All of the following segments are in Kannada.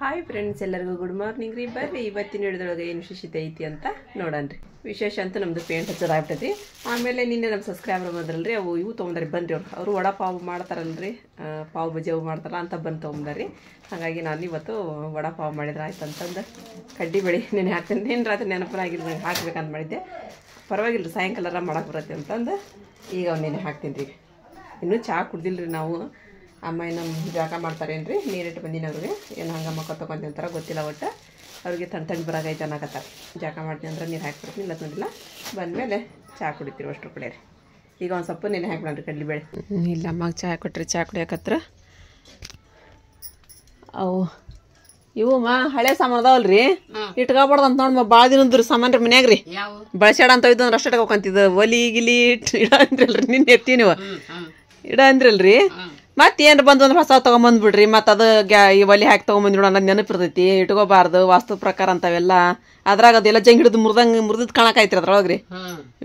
ಹಾಯ್ ಫ್ರೆಂಡ್ಸ್, ಎಲ್ಲರಿಗೂ ಗುಡ್ ಮಾರ್ನಿಂಗ್ ರೀ. ಬರ್ರಿ ಇವತ್ತಿನ ಹಿಡಿದೊಳಗೆ ಏನು ವಿಶೇಷತೆ ಐತಿ ಅಂತ ನೋಡನ್ರಿ. ವಿಶೇಷ ಅಂತ ನಮ್ದು ಪೇಂಟ್ ಹಚ್ಚೋದಾಗ್ತೈತಿ. ಆಮೇಲೆ ನಿನ್ನೆ ನಮ್ಮ ಸಬ್ಸ್ಕ್ರೈಬರ್ ಬಂದ್ರಲ್ರಿ, ಅವು ಇವು ತೊಗೊಂಡ್ರಿ ಬನ್ರಿ. ಅವರು ವಡಾ ಪಾವ್ ಮಾಡ್ತಾರಲ್ರಿ, ಪಾವ್ ಬಜ್ಜಿ ಅವು ಮಾಡ್ತಾರ ಅಂತ ಬಂದು ತೊಗೊಂಡ್ರಿ. ಹಾಗಾಗಿ ನಾನು ಇವತ್ತು ವಡಾ ಪಾವ್ ಮಾಡಿದ್ರೆ ಆಯ್ತು ಅಂತಂದು ಕಡ್ಡಿ ಬೇಳೆ ನೆನೆ ಹಾಕ್ತೀನಿ. ನಿನ್ನ ರಾತ್ರಿ ನೆನಪನಾಗಿಲ್ಲ, ನಂಗೆ ಹಾಕ್ಬೇಕಂತ ಮಾಡಿದ್ದೆ. ಪರವಾಗಿಲ್ಲ, ಸಾಯಂಕಾಲ ಮಾಡಕ್ಕೆ ಬರುತ್ತೆ ಅಂತಂದು ಈಗ ಅವ್ನು ನೆನೆ ಹಾಕ್ತೀನಿ ರೀ. ಇನ್ನೂ ಚಹಾ ಕುಡ್ದಿಲ್ಲ ರೀ ನಾವು. ಅಮ್ಮ ನಮ್ಮ ಜಾಗ ಮಾಡ್ತಾರೇನು ರೀ, ನೀರಿಟ್ಟು ಬಂದಿನ ಅವ್ರಿಗೆ. ಏನು ಹಂಗೆ ಮಕ್ಕ ತೊಗೊಂತೀನಿ ಅಂತಾರ ಗೊತ್ತಿಲ್ಲ. ಒಟ್ಟು ಅವ್ರಿಗೆ ತಣ್ಣು ಬರಾಗೈತೆ ಅನ್ನಕತ್ತಾರೆ. ಜಾಗ ಮಾಡ್ತೀನಿ ಅಂದ್ರೆ ನೀರು ಹಾಕ್ಬಿಡ್ತೀನಿ, ಇಲ್ಲ ನೋಡಿಲ್ಲ. ಬಂದಮೇಲೆ ಚಹಾ ಕುಡಿತೀವಿ ಅಷ್ಟ್ರ ಕಡೆ ರೀ. ಈಗ ಒಂದು ಸ್ವಲ್ಪ ನೆನೆ ಹಾಕ್ಬಿಡ್ರಿ ಕಡ್ಲಿಬೇಳೆ. ಇಲ್ಲ ಅಮ್ಮಗೆ ಚಹಾ ಕೊಟ್ರಿ, ಚಹಾ ಕುಡಿಯಕತ್ರ. ಅವು ಇವು ಹಳೆ ಸಾಮಾನು ಅದಾವಲ್ರಿ, ಇಟ್ಕೊಬಾರ್ದು ಅಂತ ನೋಡಿ ಭಾಳ ದಿನದ ಸಾಮಾನು ರೀ ಮನ್ಯಾಗ ರೀ. ಬಳಸ್ಯಾಡ ಅಂತ ಇದ್ದು ಅಂದ್ರೆ ಅಷ್ಟು ಇಟ್ಕೊಕಂತಿದ್ದು. ಒಲಿ ಗಿಲಿ ಇಡ ಅಂದ್ರಲ್ರಿ, ನಿನ್ನೆ ಎತ್ತಿ ನೀವು ಇಡ ಅಂದ್ರಲ್ರಿ. ಮತ್ತೇನು ಬಂದು ಅಂದ್ರೆ ಹೊಸ ತೊಗೊಂಬಂದ್ಬಿಡ್ರಿ. ಮತ್ತು ಅದು ಈ ಒಲಿ ಹಾಕಿ ತೊಗೊಂಬಂದ್ಬಿಡು ಅನ್ನೋದು ನೆನಪಿರ್ತೈತಿ. ಇಟ್ಕೋಬಾರ್ದು, ವಾಸ್ತು ಪ್ರಕಾರ ಅಂತಾವೆಲ್ಲ. ಅದ್ರಾಗ ಅದೆಲ್ಲ ಜಂಗ್ ಹಿಡಿದು ಮುರಿದ್ ಕಾಣಕೈತ್ರಿ ಅದ್ರೊಳಗೆ ರೀ.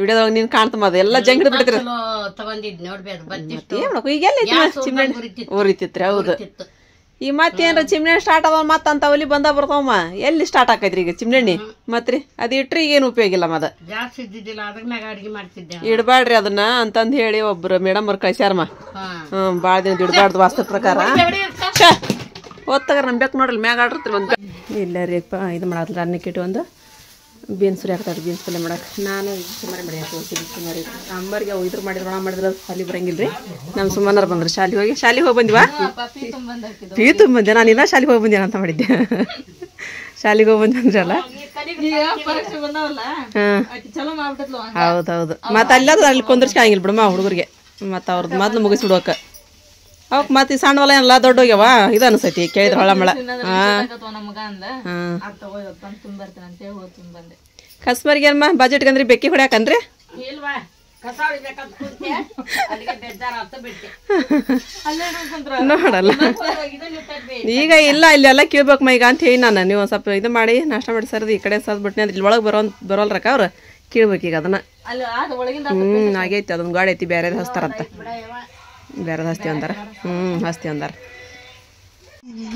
ವಿಡಿಯೋದೊಳಗೆ ನೀನು ಕಾಣ್ತಮ್ಮ ಅದೆಲ್ಲ ಜಂಗ್ ಹಿಡಿದು ಬಿಡ್ತೀರಿ. ಈಗೆಲ್ಲ ಚಿಮ್ನೆ ಉರಿತಿತ್ರಿ. ಹೌದು. ಈ ಮತ್ತೇನ್ರ ಚಿಮ್ನೆ ಸ್ಟಾರ್ಟ್ ಅದಾವ ಮತ್ತೆ ಅಂತ ಒಲಿ ಬಂದ ಬರ್ತಾವಮ್ಮ. ಎಲ್ಲಿ ಸ್ಟಾರ್ಟ್ ಆಕೈತ್ರಿ ಈಗ ಚಿಮ್ನೆಣ್ಣಿ? ಮತ್ರಿ ಅದು ಇಟ್ರಿ ಏನು ಉಪಯೋಗ ಇಲ್ಲ. ಮದ ಇಡಬಾಡ್ರಿ ಅದನ್ನ ಅಂತಂದು ಹೇಳಿ ಒಬ್ರು ಮೇಡಮ್ ಅವ್ರು ಕಳ್ಸ್ಯಾರಮ್ಮ. ಭಾಳ ದಿನ ಇಡಬಾರ್ದು ವಾಸ್ತು ಪ್ರಕಾರ. ಓದ್ತಾಗ ನಂಬೇಕು ನೋಡ್ರಿ, ಮ್ಯಾಗ ಆಡ್ರಿ ಒಂದು. ಇಲ್ಲ ರೀಪ್ಪ, ಇದು ಮಾಡತ್ತಲ್ಲ ಅನ್ನಕ್ಕಿಟ್ಟು ಒಂದು ಬೀನ್ಸ್ ಸುರಿ ಹಾಕ್ತಾರೆ. ಬೀನ್ಸ್ ಪಲ್ಯ ಮಾಡಕ್ಕೆ ನಾನು ಸುಮಾರು ಮಾಡಿ ಸುಮಾರು ಅಮ್ಮರಿಗೆ ಇದ್ರ ಮಾಡಿದ್ರು ಮಾಡಿದ್ರೆ ಶಾಲೆ ಬರಂಗಿಲ್ಲ ರೀ. ನಮ್ಮ ಸುಮ್ಮನಾರು ಬಂದ್ರು ಶಾಲೆಗೆ ಹೋಗಿ ಬಂದಿವಾ? ಪೀ ತುಂಬಂದೆ. ನಾನು ಇಲ್ಲ ಶಾಲೆಗೆ ಹೋಗಿ ಬಂದೇನ ಅಂತ ಮಾಡಿದ್ದೆ. ಶಾಲೆಗೆ ಹೋಗಿ ಬಂದ್ರಲ್ಲ. ಹೌದೌದು. ಮತ್ತು ಅಲ್ಲದು ಅಲ್ಲಿ ಕುಂದ್ರಿಸ್ಕಾಗಿಲ್ಲ ಬಿಡಮ್ಮ ಹುಡುಗರಿಗೆ. ಮತ್ತು ಅವ್ರದ್ದು ಮೊದ್ಲು ಮುಗಿಸ್ಬಿಡ್ಬೇಕ. ಅವಕ್ಕೆ ಮತ್ತೆ ಈ ಸಣ್ಣವಲ್ಲ ಎಲ್ಲ ದೊಡ್ಡ ಹೋಗ್ಯಾವ. ಇದು ಅನ್ಸೈತಿ ಕೇಳಿದ್ರೆ ಹೊಳಮಳ. ಕಸ್ಮರಿಗೆ ಅಮ್ಮ ಬಜೆಟ್ಗೆ ಅಂದ್ರೆ ಬೆಕ್ಕಿ ಹೊಡ್ಯಾಕನ್ರಿ? ನೋಡಲ್ಲ ಈಗ ಇಲ್ಲ ಇಲ್ಲೆಲ್ಲ ಕೇಳ್ಬೇಕಮ್ಮ ಈಗ ಅಂತ ಹೇಳಿ ನಾನು. ನೀವು ಸ್ವಲ್ಪ ಇದು ಮಾಡಿ ನಾಷ್ಟ ಮಾಡಿ ಸರ್ದು ಈ ಕಡೆ ಸರ್ದು ಬಿಟ್ನಿ ಅಂದ್ರೆ ಇಲ್ಲಿ ಒಳಗೆ ಬರೋಲ್ರಕ್ಕ ಅವ್ರು. ಕೇಳ್ಬೇಕು ಈಗ ಅದನ್ನ. ಆಗೈತಿ, ಅದೊಂದು ಗಾಡಿ ಐತಿ, ಬೇರೆ ಹಚ್ತಾರಂತ. ಬೇರೆ ಹಸ್ತಿ ಅಂದಾರ. ಹಸ್ತಿ ಅಂದಾರ.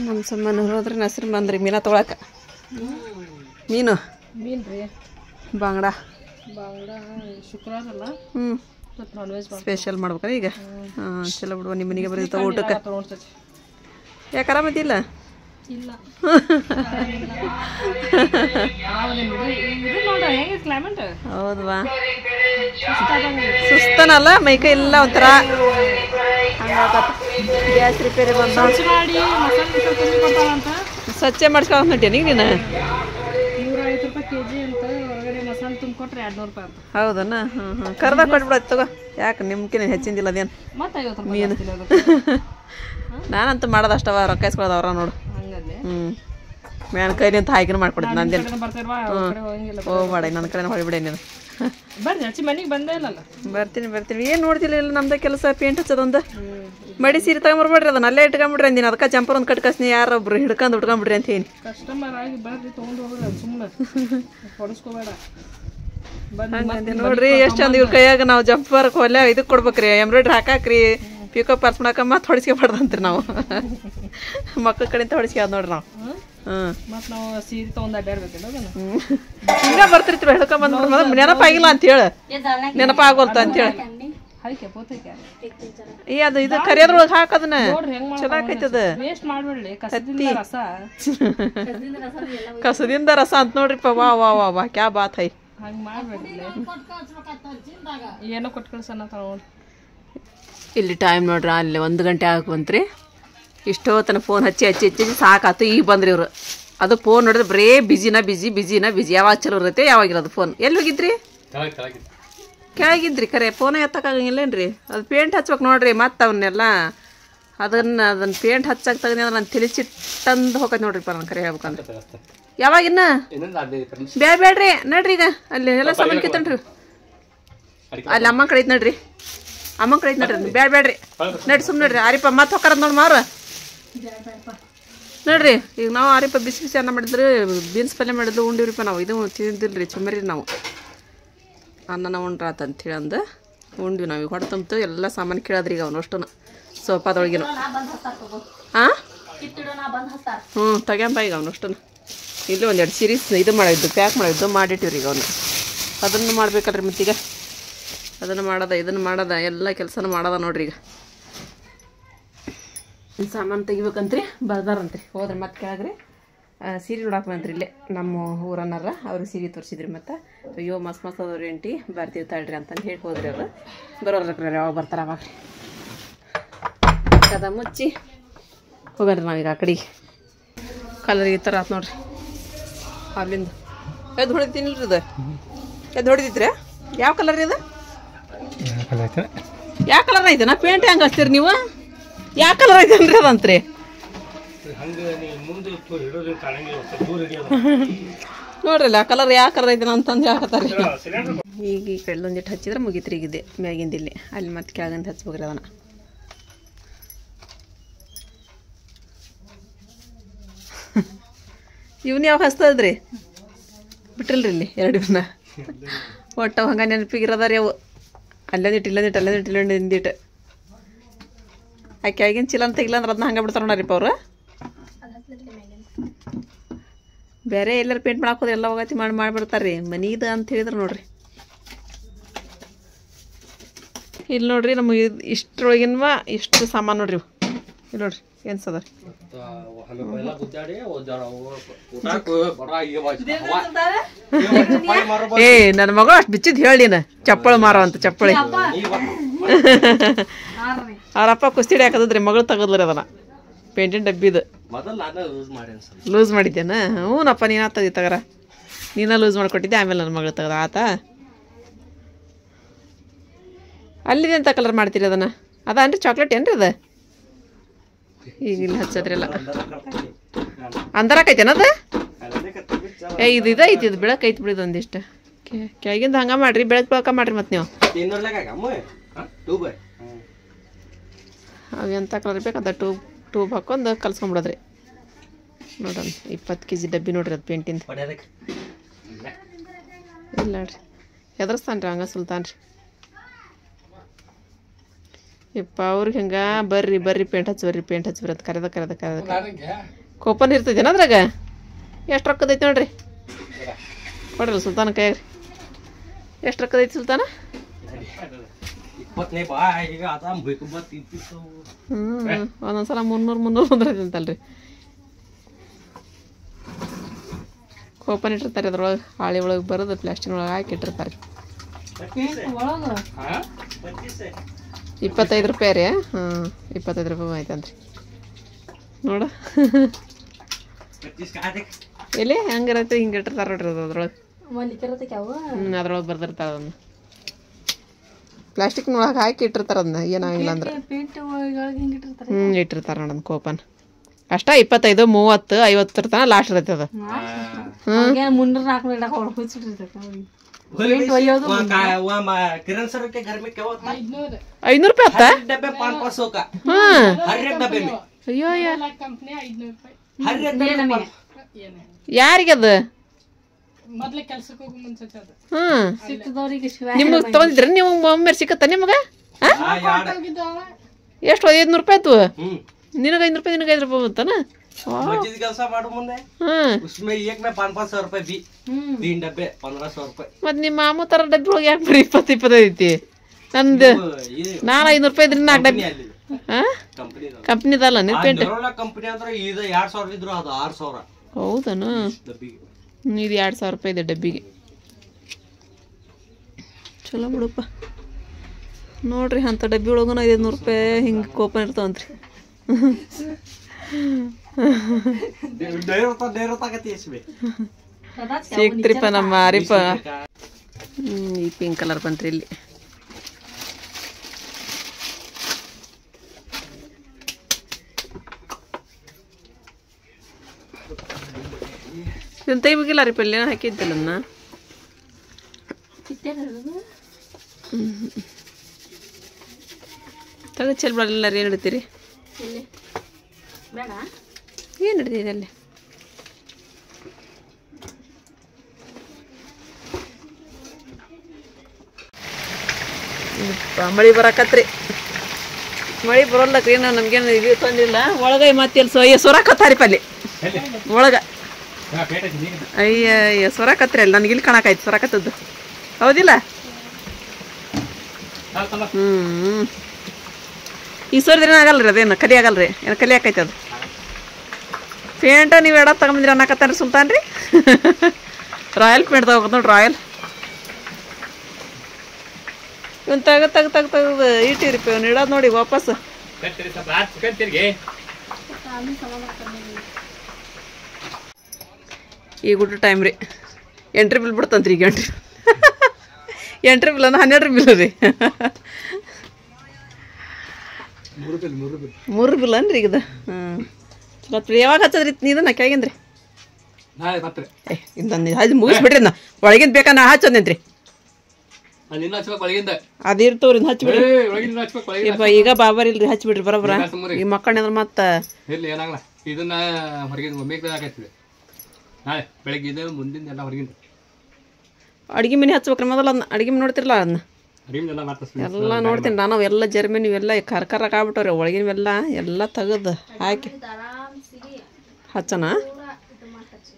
ನಮ್ಮ ಸಮ್ಮನ ಹೋದ್ರೆ ನಸ್ರು ಬಂದ್ರಿ ಮೀನ ತೊಗೊಳಕ. ಮೀನು ಬಾಂಗಡ ಶುಕ್ರವಾರ ಸ್ಪೆಷಲ್ ಮಾಡ್ಬೇಕಾರ ಈಗ. ಚಲೋ ಬಿಡುವ. ನಿಮ್ಮ ಮನೆಗೆ ಬರೀತ ಊಟಕ್ಕೆ. ಯಾಕೆ ಆರಾಮದಿಲ್ಲ? ಹೌದವಾ? ಸುಸ್ತನಲ್ಲ ಮೈಕೈ ಎಲ್ಲ ಒಂಥರ ಗ್ಯಾಸ್ ರಿಪೇರಿ ಬಂದು ಸ್ವಚ್ಛ ಮಾಡಿಸ್ಕೊಳಕ್ ಹೊಂಟೆ ನೀನು? ಹೌದನ? ಕರ್ದಾಗ ಕೊಟ್ಬಿಡೋದು ತಗೋ. ಯಾಕೆ ನಿಮ್ಕಿನ ಹೆಚ್ಚಿಂದಿಲ್ಲ ಅದೇನು ಮೀನು? ನಾನಂತೂ ಮಾಡೋದು ಅಷ್ಟವ, ರೊಕ್ಕ ಇಸ್ಕೊಳ್ಳೋದು ಅವ್ರ ನೋಡು. ಮ್ಯಾನ ಕೈ ನಿಂತ ಹಾಕಿನ ಮಾಡ್ಕೊಡ್ತೀನಿ ನಂದೇನು. ಹೋಗ್ಬೇಡ, ನನ್ನ ಕಡೆ ಹೊಳಿಬಿಡ ನೀನು. ಬರ್ತೀನಿ. ಏನು ನೋಡ್ತಿಲ್ಲ ಇಲ್ಲ ನಮ್ದು ಕೆಲಸ ಪೇಂಟ್ ಹಚ್ಚೋದೊಂದು. ಮಡಿ ಸೀರೆ ತಗೊಂಬರ್ಬೇಡ್ರಿ, ಅದನ್ನ ಅಲ್ಲೇ ಇಟ್ಕೊಂಬಿಡ್ರಿ ಅಂದಿನ. ಅದಕ್ಕೆ ಜಂಪರ್ ಒಂದು ಕಟ್ಕಸ್ನಿ ಯಾರೊಬ್ರು ಹಿಡ್ಕೊಂಡು ಉಟ್ಕೊಂಬಿಡ್ರಿ ಅಂತ ಹೇಳಿ. ನೋಡ್ರಿ ಎಷ್ಟು ಚಂದ ಇವ್ರ ಕೈಯಾಗ ನಾವು ಜಂಪರ್ ಕೊಲೆ ಇದಕ್ಕೆ ಕೊಡ್ಬೇಕ್ರಿ, ಎಂಬ್ರಾಯ್ಡ್ರಿ ಹಾಕಾಕ್ರಿ, ಪಿಕೋ ಪರ್ಸ್ ಮಾಡಕ ಮತ್ತೆ ಹೊಡಿಸ್ಕೊಬಾರ್ದಂತ್ರಿ ನಾವು. ಮಕ್ಕಳ ಕಡೆಯಿಂದ ಹೊಡಿಸ್ಕೊದ್ ನೋಡ್ರಿ ನಾವು. ಈಗ ಬರ್ತಿರ್ತೀವಿ ಹೇಳ್ಕೊಂಬಂದ್ ನೆನಪಾಗಿಲ್ಲ ಅಂತ ಹೇಳ. ನೆನಪಾಗೋಲ್ತ ಅಂತ ಹೇಳಿ ಅದು ಇದು ಕರಿಯೋದ್ರೊಳಗೆ ಹಾಕದನ್ನ ಚಲೋ ಆಕೈತದ. ಕಸದಿಂದ ರಸ ಅಂತ ನೋಡ್ರಿಪ್ಪ. ವಾ ವಾ ವಾ ವಾ ಕ್ಯಾ ಬಾತ್ ಹೈ. ಇಲ್ಲಿ ಟೈಮ್ ನೋಡ್ರಿ, ಅಲ್ಲಿ 1 ಗಂಟೆ ಆಗಂತ್ರಿ. ಇಷ್ಟೋ ತನಕ ಫೋನ್ ಹಚ್ಚಿ ಸಾಕಾತು. ಈಗ ಬಂದ್ರಿ ಇವ್ರು. ಅದು ಫೋನ್ ನೋಡಿದ್ರೆ ಬರೇ ಬಿಜಿನ ಬಿಜಿ. ಯಾವಾಗ ಚಲೋ ಇರುತ್ತೆ ಯಾವಾಗಿರೋದು ಫೋನ್. ಎಲ್ಲಿ ಹೋಗಿದ್ರಿ? ಕೆಳಗಿದ್ರಿ. ಕರೆ ಫೋನೇ ಎತ್ತಕ್ಕಾಗಂಗಿಲ್ಲೇನ್ರಿ? ಅದು ಪೇಂಟ್ ಹಚ್ಬೇಕು ನೋಡ್ರಿ. ಮತ್ತೆ ಅವನ್ನೆಲ್ಲ ಅದನ್ನ ಪೇಂಟ್ ಹಚ್ಚಕ್ಕೆ ತಗನಿ ಅಂದ್ರೆ ನಾನು ತಿಳಿಸಿಟ್ಟಂದು ಹೋಗತ್ ನೋಡ್ರಿಪ್ಪ. ನಾನು ಕರೆ ಹೇಳ್ಬೇಕಂದ್ರೆ ಯಾವಾಗಿನ್ನ ಬೇಡ್ರಿ ನೋಡ್ರಿ. ಈಗ ಅಲ್ಲಿ ಎಲ್ಲ ಸಾಮಾನು ಕಿತ್ತನ್ರಿ. ಅಲ್ಲಿ ಅಮ್ಮ ಕಡೆ ಐತ್ ನೋಡ್ರಿ, ಅಮ್ಮ ಕಡೆ ಐತ್ ನೋಡ್ರಿ. ಬೇಡ್ರಿ ನಡ್ರಿ, ಸುಮ್ಮನೆ ನೋಡ್ರಿ. ಆರಿಪ ಮತ್ತೆ ಹೊಕ್ಕಾರ ನೋಡಿ ಮಾರು ನೋಡ್ರಿ. ಈಗ ನಾವು ಆರಿಪ ಬಿಸಿ ಅನ್ನ ಮಾಡಿದ್ರು, ಬೀನ್ಸ್ ಪಲ್ಯ ಮಾಡಿದ್ರು ಉಂಡಿವ್ರಿಪ್ಪ. ನಾವು ಇದು ತಿಂದಿಲ್ರಿ, ಚುಮ್ಮರಿ ನಾವು ಅನ್ನನ ಉಂಡ್ರಾತ ಅಂತೇಳಿ ಅಂದು ಉಂಡ್ವಿ ನಾವು. ಈಗ ಹೊಡೆ ತುಂಬ್ತು ಎಲ್ಲ ಸಾಮಾನು ಕೇಳದ್ರಿ ಈಗ ಅವನು ಅಷ್ಟು ಸೋಫಾದೊಳಗಿನ. ಹಾಂ ಹ್ಞೂ ತಗೊಂಬ ಈಗ ಅವನು ಅಷ್ಟನ್ನು ಇಲ್ಲಿ ಒಂದೆರಡು ಸೀರೀಸ್ ಇದು ಮಾಡಿದ್ದು ಪ್ಯಾಕ್ ಮಾಡಿದ್ದು ಮಾಡಿಟ್ಟಿವ್ರಿ ಈಗ ಅವನು ಅದನ್ನು ಮಾಡ್ಬೇಕಲ್ರಿ ಮತ್ತೀಗ ಅದನ್ನು ಮಾಡೋದ ಇದನ್ನು ಮಾಡೋದ ಎಲ್ಲ ಕೆಲಸನೂ ಮಾಡೋದ ನೋಡ್ರಿ ಈಗ ಸಾಮಾನು ತೆಗಿಬೇಕಂತ್ರಿ ಬರ್ದಾರಂತ್ರಿ ಹೋದ್ರೆ ಮತ್ತೆ ಕೆಳಗ್ರಿ ಸೀರೆ ನೋಡಕ್ಕೆ ಬಂತ್ರಿ ಇಲ್ಲೇ ನಮ್ಮ ಊರನ್ನಾರ ಅವ್ರಿಗೆ ಸೀರೆ ತೋರಿಸಿದ್ರಿ ಮತ್ತು ಅಯ್ಯೋ ಮಸ್ತ್ ಅದವ್ರಿ ಆಂಟಿ ಬರ್ತೀವಿ ತಾಳ್ರಿ ಅಂತಂದು ಹೇಳಿ ಹೋದ್ರಿ ಅವರು ಬರೋರ್ಲಕ್ರಿ ಯಾವಾಗ ಬರ್ತಾರೆ ಅವಾಗ ರೀ ಕದ ಮುಚ್ಚಿ ಹೋಗ್ರಿ ನಾವೀಗ ಆ ಕಡೆಗೆ ಕಲರ್ ಈ ಥರ ಆತು ನೋಡ್ರಿ ಅಲ್ಲಿಂದ ಎದ್ದು ಹೊಡಿತೀನಿಲ್ರಿ ಇದು ಎದ್ದು ಹೊಡಿದಿತ್ರಿ ಯಾವ ಕಲರ್ ರೀ ಅದು ಯಾವ ಕಲರ್ ಐತೆನಾ ಪೇಂಟ್ ಹೆಂಗೆ ಹಚ್ತೀರಿ ನೀವು ಯಾವ ಕಲರ್ ಐತೇನ್ರಿ ಅದಂತ್ರಿ ನೋಡ್ರಲ್ಲ ಆ ಕಲರ್ ಯಾವ ಕಲರ್ ಐತೆ ಅಂತಂದು ಯಾಕತ್ತಾರೆ ಈಗ ಈ ಕಡೆ ಒಂದಿಟ್ಟು ಹಚ್ಚಿದ್ರೆ ಮುಗಿತ್ರಿ ಈಗಿದೆ ಮ್ಯಾಗಿಂದ ಇಲ್ಲಿ ಅಲ್ಲಿ ಮತ್ತೆ ಕೆಳಗಂತ ಹಚ್ಬೇಕ್ರಿ ಅದನ್ನ ಇವನ್ ಯಾವಾಗ ಹಚ್ತದ್ರಿ ಬಿಟ್ಟಿಲ್ರಿ ಇಲ್ಲಿ ಎರಡು ಇವನ್ನ ಒಟ್ಟು ಹಂಗೆ ನೆನಪಿಗಿರೋದಾರಿ ಅವು ಅಲ್ಲೊಂದಿಟ್ಟು ಇಲ್ಲೊಂದಿಟ್ಟು ಅಲ್ಲೊಂದಿಟ್ಟು ಇಲ್ಲೊಂದಿಂದಿಟ್ಟು ಆ ಕೆಳಗಿನ ಚೀಲ ಅಂತ ತೆಗಿಲ್ಲ ಅಂದ್ರೆ ಅದನ್ನ ಹಂಗೆ ಬಿಡ್ತಾರೆ ನೋಡ್ರಿಪ್ಪ ಅವ್ರು ಬೇರೆ ಎಲ್ಲರೂ ಪೇಂಟ್ ಮಾಡಾಕೋದು ಎಲ್ಲ ಹೋಗತಿ ಮಾಡಿಬಿಡ್ತಾರೆ ರೀ ಮನೀದು ಅಂತ ಹೇಳಿದ್ರು ನೋಡ್ರಿ ಇಲ್ಲಿ ನೋಡ್ರಿ ನಮಗೆ ಇಷ್ಟರೊಳಗಿನ ಇಷ್ಟು ಸಾಮಾನು ನೋಡ್ರಿ ಇಲ್ಲಿ ನೋಡ್ರಿ ಏನು ಸದ ಏ ನನ್ನ ಮಗಳು ಅಷ್ಟು ಬಿಚ್ಚಿದ್ ಹೇಳಿ ಚಪ್ಪಳ ಮಾರೋ ಅಂತ ಚಪ್ಪಳಿ ಅವ್ರಪ್ಪ ಕುಸ್ತಿ ಹಾಕದ್ರಿ ಮಗಳು ತಗದ್ರಿ ಅದನ್ನ ಪೇಂಟಿನ ಡಬ್ಬಿದು ಲೂಸ್ ಮಾಡಿದ್ದೇನ ಹ್ಞೂನಪ್ಪ ನೀನು ಆತದಿ ತಗರ ನೀನ ಲೂಸ್ ಮಾಡಿಕೊಟ್ಟಿದ್ದೆ ಆಮೇಲೆ ನನ್ನ ಮಗಳು ತಗದ ಆತ ಅಲ್ಲಿದೆ ಅಂತ ಕಲರ್ ಮಾಡ್ತೀರಿ ಅದನ್ನು ಅದೇನ್ರಿ ಚಾಕ್ಲೇಟ್ ಏನ್ರಿ ಅದು ಈಗ ಇಲ್ಲಿ ಹಚ್ಚದ್ರಿ ಎಲ್ಲ ಅಂದರಾಕೈತೇನದು ಏ ಇದು ಇದೈತಿ ಇದು ಬೆಳಕೈತಿ ಬಿಡಿದು ಒಂದಿಷ್ಟು ಕೆಳಗಿಂದ ಹಂಗೆ ಮಾಡ್ರಿ ಬೆಳಕು ಬೆಳಕ ಮಾಡ್ರಿ ಮತ್ತೆ ನೀವು ಅವು ಎಂಥ ಕಲರ್ ಬೇಕಂತ ಟ್ಯೂಬ್ ಹಾಕೊಂಡು ಕಲ್ಸ್ಕೊಂಬಿಡೋದ್ರಿ ನೋಡೋಣ 20 kg ಡಬ್ಬಿ ನೋಡ್ರಿ ಅದು ಪೇಂಟಿಂದ ಇಲ್ಲ ನೋಡ್ರಿ ಹೆದರ್ಸ್ತಾನೆ ರೀ ಹಂಗೆ ಸುಲ್ತಾನ್ ರೀ ಯಪ್ಪ ಅವ್ರಿಗೆ ಹಂಗೆ ಬರ್ರಿ ಪೇಂಟ್ ಹಚ್ಚಿ ಪೇಂಟ್ ಹಚ್ಚಿ ಅಂತ ಕರೆದ ಕೋಪನ್ ಇರ್ತೈತೇನ ಅದ್ರಾಗ ಎಷ್ಟು ರೊಕ್ಕದೈತಿ ನೋಡ್ರಿ ಕೊಡ್ರಲ್ಲ ಸುಲ್ತಾನ ಕೈಯಾಗ ಎಷ್ಟು ರೊಕ್ಕದೈತಿ ಸುಲ್ತಾನ ಒಂದೊಂದ್ಸಲ 300 ಬಂದ್ರೈತಿ ಅಂತಲ್ರಿ ಕೋಪನ್ ಇಟ್ಟಿರ್ತಾರೆ ಅದ್ರೊಳಗೆ ಹಾಳಿ ಒಳಗೆ ಬರೋದು ಪ್ಲಾಸ್ಟಿಕ್ ಒಳಗೆ ಹಾಕಿ ಇಟ್ಟಿರ್ತಾರೆ 25 ರೂಪಾಯಿ ರೀ 25 ರೂಪಾಯಿ ಆಯ್ತಂತ್ರಿ ನೋಡ ಎಲ್ಲಿ ಹೆಂಗಿರತ್ತೆ ಹಿಂಗೆ ಇಟ್ಟಿರ್ತಾರೆ ನೋಡ್ರಿ ಅದು ಅದ್ರೊಳಗೆ ಅದ್ರೊಳಗೆ ಬರ್ದಿರ್ತಾರೆ ಅದನ್ನು ಪ್ಲಾಸ್ಟಿಕ್ನೊಳಗೆ ಹಾಕಿ ಇಟ್ಟಿರ್ತಾರೆ ಅದನ್ನ ಏನಾಗಿಲ್ಲ ಅಂದ್ರೆ ಇಟ್ಟಿರ್ತಾರೆ ನೋಡೋಣ ಕೋಪನ್ ಅಷ್ಟ 25 30 50 ಇರ್ತಾನ ಲಾಸ್ಟ್ ಇರತ್ತೆ ಅದು 500 ರೂಪಾಯಿ ಅಯ್ಯೋ ಯಾರಿಗೆ ಅದು ನಿಮಗೆ ತಗೊಂಡಿದ್ರ ನೀವು ಒಮ್ಮೆ ಸಿಕ್ಕತ್ತ ನಿಮ್ಗೆ ಎಷ್ಟು 500 ರೂಪಾಯಿ ಆಯ್ತು ನಿನಗೆ 500 ರೂಪಾಯಿ ನಿನಗೆ 5 ರೂಪಾಯಿ ಬಂತಾನ ಮತ್ ನಿಮ್ಮ ಮಾಮೂ ತರ ಡಬ್ಬಿ ಒಳಗೆ ಯಾಕೆ ಬರೀ 20 ಐತಿ ನಂದು ನಾನು 500 ರೂಪಾಯಿ ಇದ್ರಿ 4 ಡಬ್ಬಿ ಕಂಪ್ನಿದಲ್ಲ ನೀವು ಪೇಂಟ್ ಹೌದನು ಇದು 2000 ರೂಪಾಯಿ ಇದೆ ಡಬ್ಬಿಗೆ ಚಲೋ ಬಿಡಪ್ಪ ನೋಡ್ರಿ ಅಂಥ ಡಬ್ಬಿ ಒಳಗೂ 500 ರೂಪಾಯಿ ಹಿಂಗೆ ಕೋಪನ್ ಇರ್ತಾವಂತ್ರಿ ಸಿಕ್ತ್ರಿಪ್ಪ ನಮ್ಮ ಆರಿಪ ಈ ಪಿಂಕ್ ಕಲರ್ ಬಂತ್ರಿ ಇಲ್ಲಿ ಇದನ್ನು ತೆಗಿಬೇಕಿಲ್ಲ ರೀ ಪಲ್ಯ ಹಾಕಿದ್ದಲ್ಲ ಅದನ್ನ ತಗದು ಚೆಲ್ ಬಿಡಲ್ಲ ರೀ ಏನು ಹಿಡ್ತೀರಿ ಏನು ಹಿಡ್ದಿದೆ ಅಲ್ಲಿ ಮಳಿ ಬರಾಕತ್ರಿ ಮಳೆ ಬರೋಲ್ಲಕ್ರಿ ನಾವು ನಮ್ಗೇನು ಇದು ತಂದಿಲ್ಲ ಒಳಗೆ ಮತ್ತೆ ಎಲ್ಲಿ ಸೊರಕತ್ತಾರಿ ಪಲ್ಲಿ ಒಳಗೆ ಅಯ್ಯ ಸೊರಕತ್ರಿ ಅಲ್ಲಿ ನನಗೆ ಇಲ್ಲಿ ಕಾಣಕಾಯ್ತು ಸೊರಕತ್ತದ್ದು ಹೌದಿಲ್ಲ ಈ ಸೋರಿದ್ರೆ ಆಗಲ್ರಿ ಅದೇನು ಕಲಿ ಆಗಲ್ರಿ ಏನು ಕಲಿ ಆಕೈತೆ ಅದು ಪೇಂಟ ನೀವು ಎಡ ತಗೊಂಬಂದ್ರಿ ಅನ್ನಕತ್ತಾರ ಸುಲ್ತಾನ್ ರೀ ರಾಯಲ್ ಪೇಂಟ್ ತಗೋದು ನೋಡಿ ರಾಯಲ್ ಇವನ್ ತೆಗ್ದು ಇಟ್ಟಿರಿ ಇವ್ನು ಇಡೋದು ನೋಡಿ ವಾಪಸ್ ಈಗ ಊಟ ಟೈಮ್ ರೀ ಎಂಟ್ರಿ ಬಿಲ್ ಬಿಡ್ತಂತ್ರಿ ಈಗ ಎಂಟ್ರಿ ಬಿಲ್ ಅಂದ್ರೆ 12 ಬಿಲ್ ರೀ 3 ಬಿಲ್ ಅನ್ರಿ ಈಗದ ಚಲೋ ಯಾವಾಗ ಹಚ್ಚದ್ರಿ ಇದನ್ನ ಕೆಳಗಿಂದ್ರಿ ಅದು ಮುಗಿಸ್ಬಿಡ್ರಿ ನಾ ಒಳಗಿಂದ ಬೇಕಾ ನಾ ಹಚ್ಚಂದೇನ್ರಿ ಅದು ಇರ್ತವ್ರಿ ಹಚ್ಬಿಡ್ರಿ ಈಗ ಬಾಬರ್ ಇಲ್ರಿ ಹಚ್ಬಿಡ್ರಿ ಬರೋಬ್ರ ಈ ಮಕ್ಕಳ ಅಂದ್ರೆ ಮತ್ತೆ ಇದನ್ನ ಹೊರಗಿಂದ ಬೆಳಗ್ಗೆ ಮುಂದಿನ ಎಲ್ಲ ಹೊರಗಿಂದ ಅಡ್ಗೆ ಮನೆ ಹಚ್ಬೇಕ್ರಿ ಮೊದಲು ಅದನ್ನ ಅಡ್ಗೆ ಮನೆ ನೋಡ್ತಿರಲ್ಲ ಅದನ್ನ ಎಲ್ಲ ನೋಡ್ತೀನಿ ನಾನು ಎಲ್ಲ ಜರ್ಮನಿ ಇವೆಲ್ಲ ಕರ್ಕರಕ್ಕೆ ಆಗ್ಬಿಟ್ಟವ್ರಿ ಒಳಗಿನವೆಲ್ಲ ಎಲ್ಲ ತೆಗೆದು ಹಾಕಿ ಹಚ್ಚನ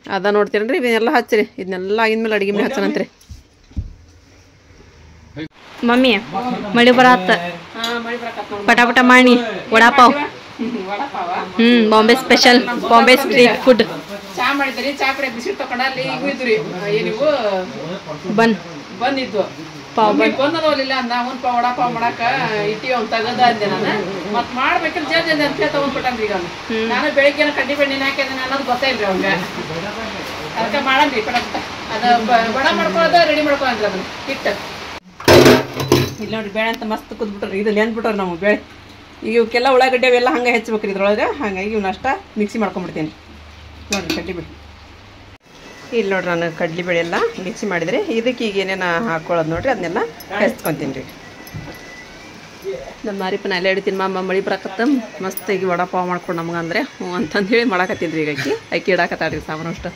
ಅದ ನೋಡ್ತೀರಿ ಇದನ್ನೆಲ್ಲ ಹಚ್ಚಿರಿ ಇದನ್ನೆಲ್ಲ ಆಗಿದ್ಮೇಲೆ ಅಡ್ಗೆ ಮನೆ ಹಚ್ಚನಂತ್ರಿ ಮಮ್ಮಿ ಮಳಿ ಬರತ್ತ ಪಟಾಪಟ ಮಾಡಿ vada pav Bombay special Bombay street food ಚಾ ಮಾಡಿದ್ರಿ ಚಾ ಕಡೆ ಬಿಸಿಲು ತಕೊಂಡ ಅಲ್ಲಿ ಈಗ ಇದ್ರಿ ಏನಿವು ಬಂದಿದ್ವು ಬಂದದವಲ್ಲ ಅಂದ ಅವನ್ ವಡಾಪಾವ್ ಮಾಡಾಕ ಇಟ್ಟಿ ಅವ್ನು ತಗದ ಅಂದೆ ನಾನು ಮತ್ ಮಾಡ್ಬೇಕಂತ ಜಲ್ದಿ ಅಂತ ಹೇಳಿ ತಗೊಂಡ್ಬಿಟ್ಟನ್ರಿ ಈಗ ಅವ್ನು ನಾನು ಬೆಳಿಗ್ಗೆ ಕಡ್ಡಿ ಬೆಣ್ಣಿನ ಹಾಕಿದ್ರೆ ಅನ್ನೋದು ಗೊತ್ತಾಯಿಲ್ರಿ ಅವಂಗ ಅದಕ್ಕೆ ಮಾಡನ್ರಿ ಪಟಾಪಟ ಅದ ಬಡ ಮಾಡ್ಕೊಳ್ಳೋದ ರೆಡಿ ಮಾಡ್ಕೊಂಡ್ರಿ ಅದನ್ನ ಹಿಟ್ಟು ಇಲ್ಲಿ ನೋಡ್ರಿ ಬೇಳೆ ಅಂತ ಮಸ್ತ್ ಕುದ್ಬಿಟ್ರಿ ಇದು ನೆನ್ಬಿಟ್ರಿ ನಾವು ಬೇಳೆ ಈಗ ಇವಕ್ಕೆಲ್ಲ ಉಳ್ಳಾಗಡ್ಡೆ ಅವೆಲ್ಲ ಹಂಗೆ ಹೆಚ್ಚಬೇಕ್ರಿ ಇದ್ರೊಳಗೆ ಹಾಗಾಗಿ ಇವ್ನ ಅಷ್ಟ ಮಿಕ್ಸಿ ಮಾಡ್ಕೊಂಡ್ಬಿಡ್ತೀನಿ ನೋಡಿರಿ ಕಡ್ಲಿಬೇಳೆ ಇಲ್ಲಿ ನೋಡ್ರಿ ನಾನು ಕಡ್ಲಿಬೇಳೆ ಎಲ್ಲ ಮಿಕ್ಸಿ ಮಾಡಿದರೆ ಇದಕ್ಕೆ ಈಗ ಏನೇನು ಹಾಕ್ಕೊಳ್ಳೋದು ನೋಡ್ರಿ ಅದನ್ನೆಲ್ಲ ಹೆಚ್ಕೊತೀನಿ ರೀ ನಮ್ಮ ಮಾರಿಪನ ಅಲ್ಲೇ ಹಿಡಿತೀನಿ ಮಳಿ ಬರಕತ್ತ ಮಸ್ತ್ ಈಗ ವಡಾಪಾವ್ ಮಾಡ್ಕೊಂಡು ನಮ್ಗೆ ಅಂದರೆ ಹ್ಞೂ ಅಂತಂದು ಹೇಳಿ ಮಾಡಾಕತ್ತೀನಿ ರೀ ಈಗ ಅಕ್ಕಿ ಇಡಾಕತ್ತಾಡ್ರಿ ಸಾಮಾನು ಅಷ್ಟು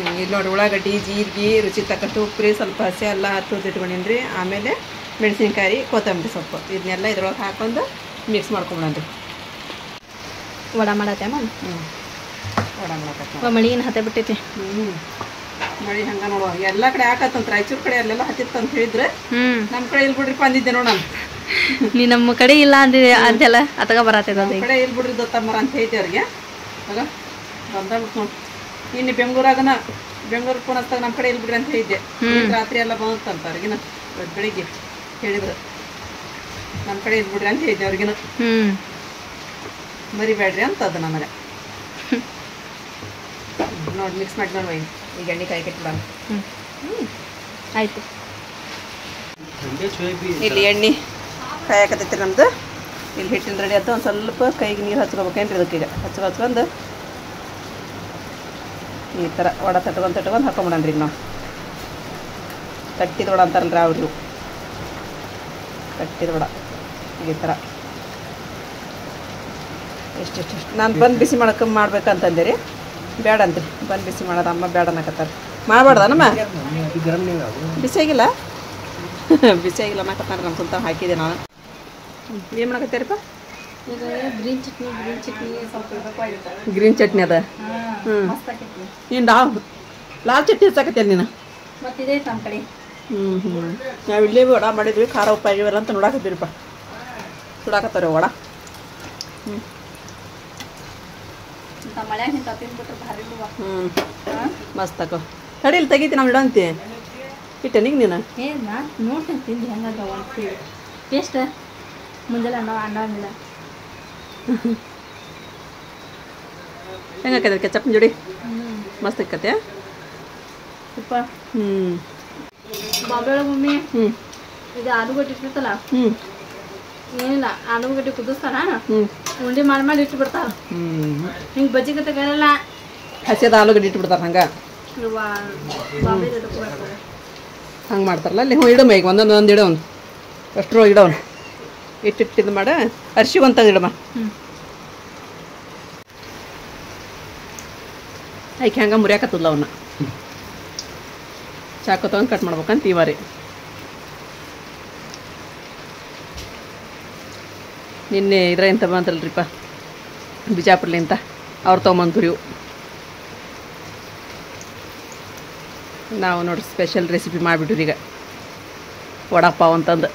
ಇಲ್ಲಿ ನೋಡಿ ಉಳ್ಳಾಗಡ್ಡಿ ಜೀರಿಗೆ ರುಚಿ ತಕ್ಕಷ್ಟು ಉಪ್ಪು ಸ್ವಲ್ಪ ಹಸಿ ಎಲ್ಲ ತುರಿದಿಟ್ಕೊಂಡೀನಿ ರೀ ಆಮೇಲೆ ಮೆಣಸಿನ್ಕಾಯಿ ಕೊತ್ತಂಬರಿ ಸೊಪ್ಪು ಇದನ್ನೆಲ್ಲ ಇದ್ರೊಳಗೆ ಹಾಕೊಂಡು ಮಿಕ್ಸ್ ಮಾಡ್ಕೊಂಬಿಡನ್ರಿ ವಡ ಮಾಡತ್ತೆ ವಡ ಮಾಡಕತ್ತ ಮಳಿನ ಹತ್ತೆ ಬಿಟ್ಟೈತಿ ಮಳಿ ಹಂಗ ನೋಡುವ ಎಲ್ಲ ಕಡೆ ಹಾಕತ್ತಂತ ರಾಯಚೂರು ಕಡೆ ಅಲ್ಲೆಲ್ಲ ಹತ್ತಿತ್ತಂತ ಹೇಳಿದ್ರೆ ನಮ್ಮ ಕಡೆ ಇಲ್ಲಿ ಬಿಡ್ರಿ ಅಂದಿದ್ದೆ ನೋಡ ನೀ ನಮ್ಮ ಕಡೆ ಇಲ್ಲ ಅಂದಿದೆ ಅಂತೆಲ್ಲ ಅತಗ ಬರತ್ತೈತೆ ನಮ್ಮ ಕಡೆ ಇಲ್ಲಿ ಬಿಡ್ರಿ ದತ್ತಮ್ಮರ ಅಂತ ಹೇಳ್ತಿ ಅವ್ರಿಗೆ ಆಗ ಬಂದಾಗ್ಬಿಟ್ಟು ನೋಡಿ ಇನ್ನು ಬೆಂಗಳೂರು ಫೋನ್ ಹಚ್ಚಾಗ ನಮ್ಮ ಕಡೆ ಇಲ್ಲಿ ಬಿಡ್ರಿ ಅಂತ ಹೇಳಿದ್ದೆ ರಾತ್ರಿ ಎಲ್ಲ ಬಂದಂತ ಅವ್ರಿಗಿನ ಬೆಳಿಗ್ಗೆ ಹೇಳಿದ್ರು ನಮ್ಮ ಕಡೆ ಇಲ್ಲಿ ಬಿಡ್ರಿ ಅಂತ ಹೇಳಿದ್ದೆ ಅವ್ರಿಗಿನ ಮರಿಬೇಡ್ರಿ ಅಂತ ಅದು ನನಗೆ ನೋಡಿ ಮಿಕ್ಸ್ ಮಾಡಿ ನೋಡಿ ಈಗ ಎಣ್ಣೆ ಕಾಯಿ ಕಟ್ಟಿಲ್ಲ ಆಯ್ತು ಇಲ್ಲಿ ಎಣ್ಣೆ ಕಾಯಿ ಹಾಕತೈತಿ ನಮ್ದು ಇಲ್ಲಿ ಹಿಟ್ಟಿನ ರೆಡಿ ಆಯ್ತು ಒಂದು ಸ್ವಲ್ಪ ಕೈಗೆ ನೀರು ಹಚ್ಕೋಬೇಕೇನ್ರಿ ಇದಕ್ಕೆ ಈಗ ಹಚ್ಕೊಂಡು ಈ ಥರ ವಡ ತಟ್ಕೊಂಡು ಹಾಕೊಂಬಿಡನ್ರಿ ಈಗ ನಾವು ತಟ್ಟಿದ ವಡ ಅಂತಾರಲ್ರಿ ಅವ್ರು ತಟ್ಟಿದ ವಡ ಈ ಥರ ಎಷ್ಟು ನಾನು ಬಂದು ಬಿಸಿ ಮಾಡ್ಬೇಕಂತಂದೆ ರೀ ಬೇಡ ಅಂತ್ರಿ ಬಂದು ಬಿಸಿ ಮಾಡೋದು ಅಮ್ಮ ಬೇಡ ಅನ್ನಕತ್ತಾರೆ ಮಾಡಬಾರ್ದನಮ್ಮ ಬಿಸಿಯಾಗಿಲ್ಲ ಬಿಸಿಯಾಗಿಲ್ಲ ಅನ್ನಕತ್ತಾರ ನಮ್ಮ ಸುಲ್ತಾನ್ ಹಾಕಿದೆ ನಾನು ಏನು ಮಾಡಕತ್ತೀರಪ್ಪ ಗ್ರೀನ್ ಚಟ್ನಿ ಅದ ನೀನು ಲಾಲ್ ಚಟ್ನಿ ಹಚ್ಚಾಕತ್ತೀರಿ ನೀನು ನಾವು ಇಲ್ಲೇ ವಡ ಮಾಡಿದ್ವಿ ಖಾರ ಉಪ್ಪ ಆಗಿವಲ್ಲ ಅಂತ ನೋಡಾಕತ್ತೀರಿಪ್ಪ ಸುಡಾಕತ್ತಾರೆ ವಡ ಮಸ್ತ್ ತಗೋ ತಡಿಲಿ ತೆಗೀತಿ ನಾವು ಇಡಂತಿ ಇಟ್ಟೆ ನಿಂಗೆ ನೀನು ನೋಡ್ತೀನಿ ತಿಂದು ಹೆಂಗ ಟೇಸ್ಟ್ ಮುಂಜಾನೆ ಅಣ್ಣ ಹೆಂಗಾಕೈತೆ ಕೆಚಪ್ ಜೋಡಿ ಮಸ್ತ್ ಇಕ್ಕತ್ತೆ ಉಪ್ಪ ಬಾಂಬೆ ಒಳಗೆ ಮಮ್ಮಿ ಇದು ಆಲೂಗಡ್ಡೆ ಇಟ್ಟಿರ್ತಲ್ಲ ಏನಿಲ್ಲ ಆಲೂಗಡ್ಡೆ ಕುದಿಸ್ತಾರ ಉಂಡೆ ಮಾಡಿ ಇಟ್ಟು ಬಿಡ್ತಾರ ಹಿಂಗೆ ಬಜ್ಜಿ ಕತ್ತಲ್ಲ ಹಸಿದ ಆಲೂಗಡ್ಡೆ ಇಟ್ಟು ಬಿಡ್ತಾರ ಹಂಗೆ ಬಾಂಬೆ ಹಂಗೆ ಮಾಡ್ತಾರಲ್ಲ ಅಲ್ಲಿ ಹ್ಞೂ ಇಡಮ್ಮ ಈಗ ಒಂದೊಂದು ಇಡೋನು ಅಷ್ಟರ ಇಡೋನು ಇಟ್ಟಿದ್ದು ಮಾಡ ಅರ್ಶಿ ಒಂದು ತೆಗೆದಿಡಮ್ಮ ಆಯ್ಕೆ ಹಂಗೆ ಮುರಿಯಾಕತ್ತಲ್ಲ ಅವನ್ನ ಚಾಕು ತಗೊಂಡು ಕಟ್ ಮಾಡ್ಬೇಕಂತ ಇವಾರಿ ನಿನ್ನೆ ಇದ್ರಾಗಿಂತ ಬಂತಲ್ರಿಪ್ಪ ಬಿಜಾಪುರ್ಲಿಂತ ಅವ್ರು ತೊಗೊಂಬಂದ್ರಿ ಇವು ನಾವು ನೋಡ್ರಿ ಸ್ಪೆಷಲ್ ರೆಸಿಪಿ ಮಾಡಿಬಿಟ್ರಿ ಈಗ ವಡಾಪಾವ್ ಅಂತಂದು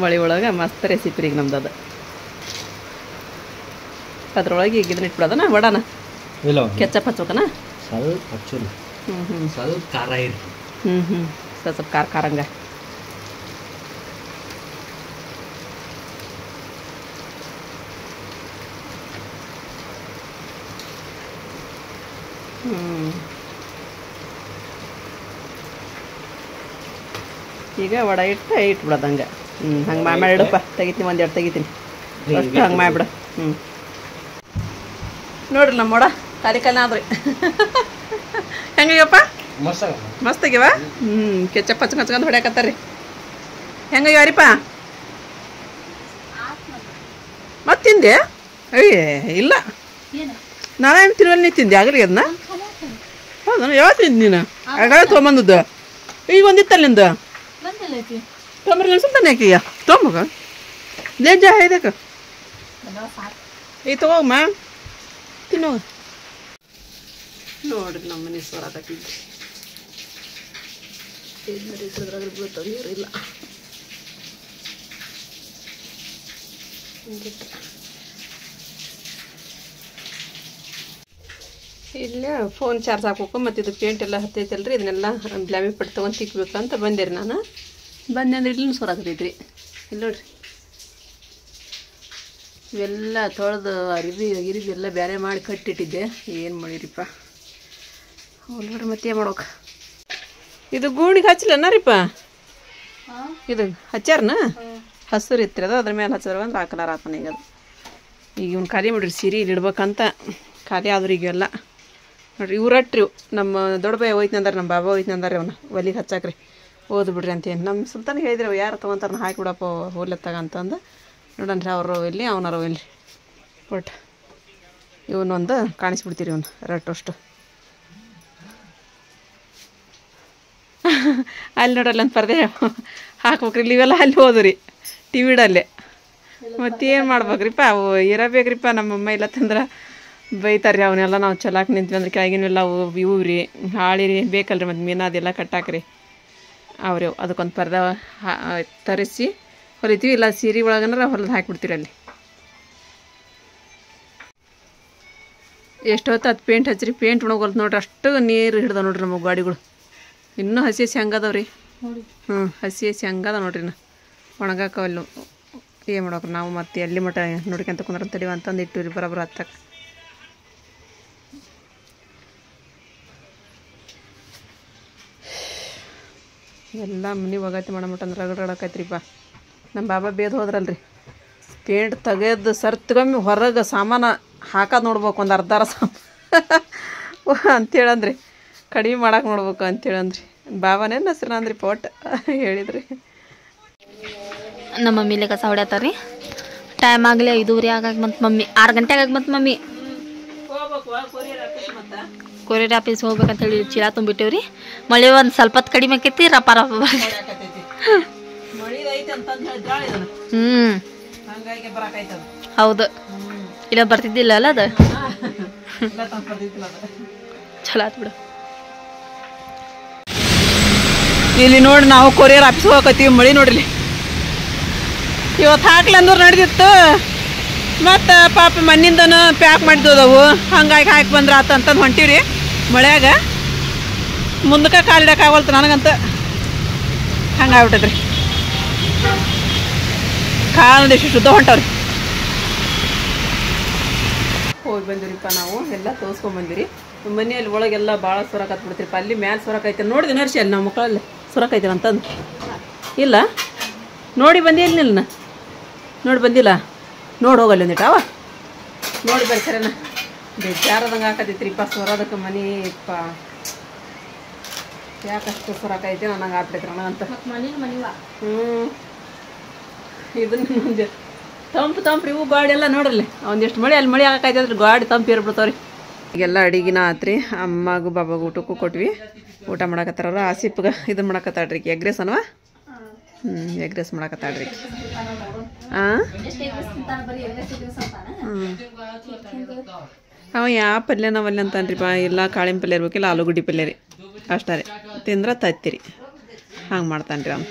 ಮಳೆ ಒಳಗೆ ಮಸ್ತ್ ರೆಸಿಪಿ ರೀ ಈಗ ನಮ್ದು ಅದು ಅದ್ರೊಳಗೆ ಈಗ ಇದನ್ನ ಇಟ್ಬಿಡೋದನ ವಡಾನ ಇಲ್ಲ ಕೆಚ್ಚಪ್ ಹಚ್ಬೇಕನ ಸ್ವಲ್ಪ ಹಚ್ಚೋದು ಸ್ವಲ್ಪ ಖಾರ ಇರಿ ಸ್ವಲ್ಪ ಖಾರ ಖಾರಂಗ ಈಗ ವಡ ಇಟ್ಬಿಡೋದು ಹಂಗೆ ಹಂಗೆ ಮಾಡಿ ಇಡಪ್ಪ ತೆಗಿತೀನಿ ಒಂದೆರಡು ತೆಗಿತೀನಿ ಅಷ್ಟು ಹಂಗೆ ಮಾಡಿಬಿಡು ನೋಡ್ರಿ ನಮ್ಮ ವಡ ಕಾಲಿಕಲ್ನ ಆದ್ರಿ ಹೆಂಗಯ್ಯಪ್ಪ ಮಸ್ತ್ ಆಗ್ಯವ ಕೆಚ್ಚಪ್ ಹಚ್ಕೊಂಡು ಹೊಡ್ಯಾಕತ್ತಾರ ರೀ ಹೆಂಗಯ್ಯವ್ರಿಪ್ಪ ಮತ್ತೆ ತಿಂದೆ ಅಯ್ಯೇ ಇಲ್ಲ ನಾನೇನು ತಿರುವಲ್ಲಿ ನೀ ತಿಂದೆ ಆಗಲಿ ಅದನ್ನ ಹೌದಾ ಯಾವತ್ತು ತಿಂದು ನೀನು ಆಗ ತೊಗೊಂಬಂದದ್ದು ಈಗ ಒಂದಿತ್ತಲ್ಲ ನಿಂದು ತೊಂಬರಿ ಅನ್ಸುತ್ತಾನೆ ಯಾಕೀಗ ತೊಂಬಗ ಲೇಜ ಇದಕ್ಕೆ ಈಗ ತಗೋಮ್ಮ ತಿನ್ನೋ ನೋಡ್ರಿ ನಮ್ಮ ಮನೆ ಸೋರಾಕತ್ತಿದ್ರಿ ಏನು ಬೀಳ್ತಾವ ನೀರು ಇಲ್ಲ ಇಲ್ಲೇ ಫೋನ್ ಚಾರ್ಜ್ ಹಾಕ್ಬೇಕು ಮತ್ತು ಇದು ಪೇಂಟ್ ಎಲ್ಲ ಹತ್ತೈತಲ್ರಿ ಇದನ್ನೆಲ್ಲ ಬ್ಲಾಮಿ ಪಟ್ಟು ತೊಗೊಂಡು ತಿಕ್ಬೇಕಂತ ಬಂದೆ ರೀ ನಾನು ಬಂದೆ ಅಂದ್ರೆ ಇಲ್ಲೂ ಸೋರಾಕತ್ತೈತ್ರಿ ಇಲ್ಲಿ ನೋಡ್ರಿ ಇವೆಲ್ಲ ತೊಳೆದು ಗಿರಿಬಿ ಎಲ್ಲ ಬೇರೆ ಮಾಡಿ ಕಟ್ಟಿಟ್ಟಿದ್ದೆ ಏನು ಮಾಡಿರಿಪ್ಪ ಅವ್ರು ನೋಡ್ರಿ ಮತ್ತೆ ಏನು ಮಾಡೋಕೆ ಇದು ಗೂಣಿಗೆ ಹಚ್ಚಲನ ರೀಪ್ಪ ಇದು ಹಚ್ಚಾರನ ಹಸಿರು ಇತ್ತು ಅದು ಅದ್ರ ಮೇಲೆ ಹಚ್ಚಿದ್ರೆ ಅಂದ್ರೆ ಆ ಕಲರ್ ಆತನ ಈಗ ಅದು ಈಗ ಇವ್ನು ಖಾಲಿ ಮಾಡಿರಿ ಸೀರೆ ಇಲ್ಲಿ ಇಡ್ಬೇಕಂತ ಖಾಲಿ ಆದ್ರೂ ಈಗೆಲ್ಲ ನೋಡ್ರಿ ಇವ್ರಟ್ರಿ ನಮ್ಮ ದೊಡ್ಡ ಬಾಯಿ ಹೋಯ್ತು ಅಂದಾರೆ ನಮ್ಮ ಬಾಬಾ ಹೋಯ್ತು ಅಂದಾರೆ ಅವನ್ನ ಒಲಿಗೆ ಹಚ್ಚಾಕ್ರಿ ಓದು ಬಿಡ್ರಿ ಅಂತೇನು ನಮ್ಮ ಸುಲ್ತಾನ ಹೇಳಿದ್ರೆ ಅವು ಯಾರು ತೊಗೊಂತಾರ ಹಾಕಿಬಿಡಪ್ಪ ಹೋಗ್ಲತ್ತಾಗ ಅಂತಂದು ನೋಡನ್ರಿ ಅವರು ಎಲ್ಲಿ ಅವನಾರು ಎಲ್ಲಿ ಬಟ್ ಇವನೊಂದು ಕಾಣಿಸ್ಬಿಡ್ತೀರಿ ಇವನು ರಟ್ಟಷ್ಟು ಅಲ್ಲಿ ನೋಡಲ್ಲ ಅಂತ ಪರ್ದೆ ಹಾಕ್ಬೇಕ್ರಿ ಇಲ್ಲಿ ಇವೆಲ್ಲ ಅಲ್ಲಿ ಹೋದ್ರಿ ಟಿ ವಿಡಲ್ಲೇ ಮತ್ತೇನು ಮಾಡ್ಬೇಕ್ರಿಪ್ಪ ಅವು ಇರಬೇಕ್ರಿಪ್ಪ ನಮ್ಮಮ್ಮ ಇಲ್ಲತ್ತಂದ್ರೆ ಬೈತಾರೆ ಅವನ್ನೆಲ್ಲ ನಾವು ಚಲಾಕ್ ನಿಂತ್ವಿ ಅಂದ್ರೆ ಕೆಳಗಿನೆಲ್ಲ ಇವು ರೀ ಹಾಳಿರಿ ಬೇಕಲ್ರಿ ಮತ್ತು ಮೀನು ಅದೆಲ್ಲ ಕಟ್ಟಾಕ್ರಿ ಅವ್ರಿ ಅದಕ್ಕೊಂದು ಪರ್ದೆ ತರಿಸಿ ಹೊಲಿತೀವಿ ಇಲ್ಲ ಸೀರೆ ಒಳಗಂದ್ರೆ ಹೊಲಿದು ಹಾಕಿಬಿಡ್ತೀರಿ ಅಲ್ಲಿ ಎಷ್ಟೊತ್ತು ಅದು ಪೇಂಟ್ ಹಚ್ಚಿರಿ ಪೇಂಟ್ ಒಣಗೋಲ್ತು ನೋಡ್ರಿ ಅಷ್ಟು ನೀರು ಹಿಡ್ದ ನೋಡ್ರಿ ನಮ್ಮ ಗಾಡಿಗಳು ಇನ್ನೂ ಹಸಿ ಹಸಿ ಹಂಗದವ್ರಿ ಹಸಿ ಹಸಿ ಹಂಗದ ನೋಡ್ರಿ ನಾ ಒಣಗಾಕವಲ್ಲ ಏನು ಮಾಡೋಕ್ರಿ ನಾವು ಮತ್ತೆ ಎಲ್ಲಿ ಮಟ ನೋಡ್ಕೊಂತ ಕುಂದ್ರ ತಡಿವ ಅಂತಂದು ಇಟ್ಟಿವ್ರಿ ಬರೋಬ್ಬರ ಹತ್ತಕ್ಕೆ ಎಲ್ಲ ಮನೆ ಒಗತಿ ಮಾಡಮಟ ಅಂದ್ರೆ ರಗಡಾಕೈತ್ರಿಪ್ಪ ನಮ್ಮ ಬಾಬಾ ಬೇದ್ ಹೋದ್ರಲ್ರಿ ಪೇಂಟ್ ತೆಗೆದು ಸರ್ತ್ಗೊಮ್ಮೆ ಹೊರಗೆ ಸಾಮಾನು ಹಾಕೋದು ನೋಡ್ಬೇಕು ಒಂದು ಅರ್ಧಾರ ಅಂತೇಳಂದ್ರಿ ಕಡಿಮೆ ಮಾಡಕ್ಕೆ ನೋಡ್ಬೇಕು ಅಂತೇಳಂದ್ರಿ ಬಾಬಾನೇನು ಹೆಸ್ರು ಅಂದ್ರಿ ಪೋಟ್ ಹೇಳಿದ್ರಿ ನಮ್ಮ ಮಮ್ಮಿಲೆ ಕಸ ಹೊಡ್ಯಾತಾರ್ರಿ ಟೈಮ್ ಆಗಲಿ 5:30 ಆಗಾಗ ಬಂತು ಮಮ್ಮಿ 6 ಗಂಟೆಗೆ ಆಗಿ ಬಂತು ಮಮ್ಮಿ ಕೊರಿಯರ್ ಆಫೀಸ್ ಹೋಗ್ಬೇಕಂತ ಹೇಳಿ ಚೀಲ ತುಂಬಿಟ್ಟೇವ್ರಿ ಮಳೆ ಒಂದು ಸ್ವಲ್ಪ ಹೊತ್ತು ಕಡಿಮೆ ಆಕೈತಿ ರಪ್ಪ ಹೌದು ಇಲ್ಲ ಬರ್ತಿದ್ದಿಲ್ಲ ಅಲ್ಲ ಅದು ಚಲೋ ಆತ್ ಬಿಡು ಇಲ್ಲಿ ನೋಡಿ ನಾವು ಕೊರಿಯರ್ ಆಫೀಸ್ ಹೋಗಕತ್ತೀವಿ ಮಳೆ ನೋಡ್ರಿ ಇವತ್ತು ಹಾಕ್ಲಂದ್ರೆ ನಡೆದಿತ್ತು ಮತ್ತು ಪಾಪ ಮಣ್ಣಿಂದನು ಪ್ಯಾಕ್ ಮಾಡಿದ್ದವು ಹಂಗಾಗಿ ಹಾಕಿ ಬಂದ್ರೆ ಆತ ಅಂತಂದು ಹೊಂಟೀವ್ರಿ ಮಳೆಯಾಗ ಮುಂದಕ್ಕೆ ಕಾಲಿಡಕ್ಕಾಗಲ್ತು ನನಗಂತ ಹಂಗಾಗ್ಬಿಟ್ಟದ್ರಿ ಕಾಲದಷ್ಟು ಶುದ್ಧ ಹೊಂಟವ್ರಿ ಹೋಗಿ ಬಂದಿರಿಪ್ಪ ನಾವು ಎಲ್ಲ ತೋರಿಸ್ಕೊಂಬಂದಿರಿ ಮನೆಯಲ್ಲಿ ಒಳಗೆಲ್ಲ ಭಾಳ ಸೊರಕತ್ಬಿಡ್ತೀರಿಪ್ಪ ಅಲ್ಲಿ ಮ್ಯಾಲೆ ಸೊರಕೈತೆ ನೋಡಿದೆ ನರ್ಸಿ ಅಲ್ಲಿ ನಮ್ಮ ಮಕ್ಕಳಲ್ಲಿ ಸೊರಕೈತೆ ಅಂತಂದು ಇಲ್ಲ ನೋಡಿ ಬಂದಿಲ್ಲ ನಿಲ್ಲ ನೋಡಿ ಬಂದಿಲ್ಲ ನೋಡಿ ಹೋಗಲ್ಲ ಒಂದಿಟ್ಟು ಅವ ನೋಡಿ ಬರ್ತಾರೇನ ಬೇಜಾರದಂಗೆ ಹಾಕತೈತ್ರಿಪ್ಪ ಸೊರೋದಕ್ಕೆ ಮನೆ ಇಪ್ಪ ಯಾಕಷ್ಟು ಸೊರಕೈತೆ ನನಗೆ ಆಗ್ತೈತ್ರಿ ನನಗಂತ ಇದನ್ನ ಮುಂದೆ ತಂಪು ಇವು ಗಾಡಿ ಎಲ್ಲ ನೋಡ್ರಲ್ಲ ಒಂದಿಷ್ಟು ಮಳೆ ಅಲ್ಲಿ ಮಳೆ ಹಾಕೈತೆ ಅಂದ್ರೆ ಗಾಡಿ ತಂಪು ಇರ್ಬಿಡ್ತಾವ್ರಿ ಈಗೆಲ್ಲ ಅಡಿಗೆನ ಆತ್ರಿ ಅಮ್ಮಗೂ ಬಾಬಾಗ ಊಟಕ್ಕೂ ಕೊಟ್ವಿ ಊಟ ಮಾಡಕತ್ತಾರ ಆಸಿಪ್ಗೆ ಇದನ್ನ ಮಾಡಕತ್ತಾಳ್ರಿ ಎಗ್ ರೈಸ್ ಅನ್ವಾ ಎಗ್ ರೈಸ್ ಮಾಡಕತ್ತಾಳ್ರಿ ಹಾಂ ಅವ ಯಾವ ಪಲ್ಯ ನಾವಲ್ಲಿ ಅಂತಾನ್ರಿ ಇಲ್ಲ ಕಾಳಿನ ಪಲ್ಯ ಇರ್ಬೇಕಿಲ್ಲ ಆಲೂಗಡ್ಡೆ ಪಲ್ಯ ರೀ ಅಷ್ಟೇ ರೀ ತಿಂದ್ರೆ ತತ್ತಿರಿ ಹಂಗೆ ಮಾಡ್ತಾನೆ ರೀ ಅವ್ನು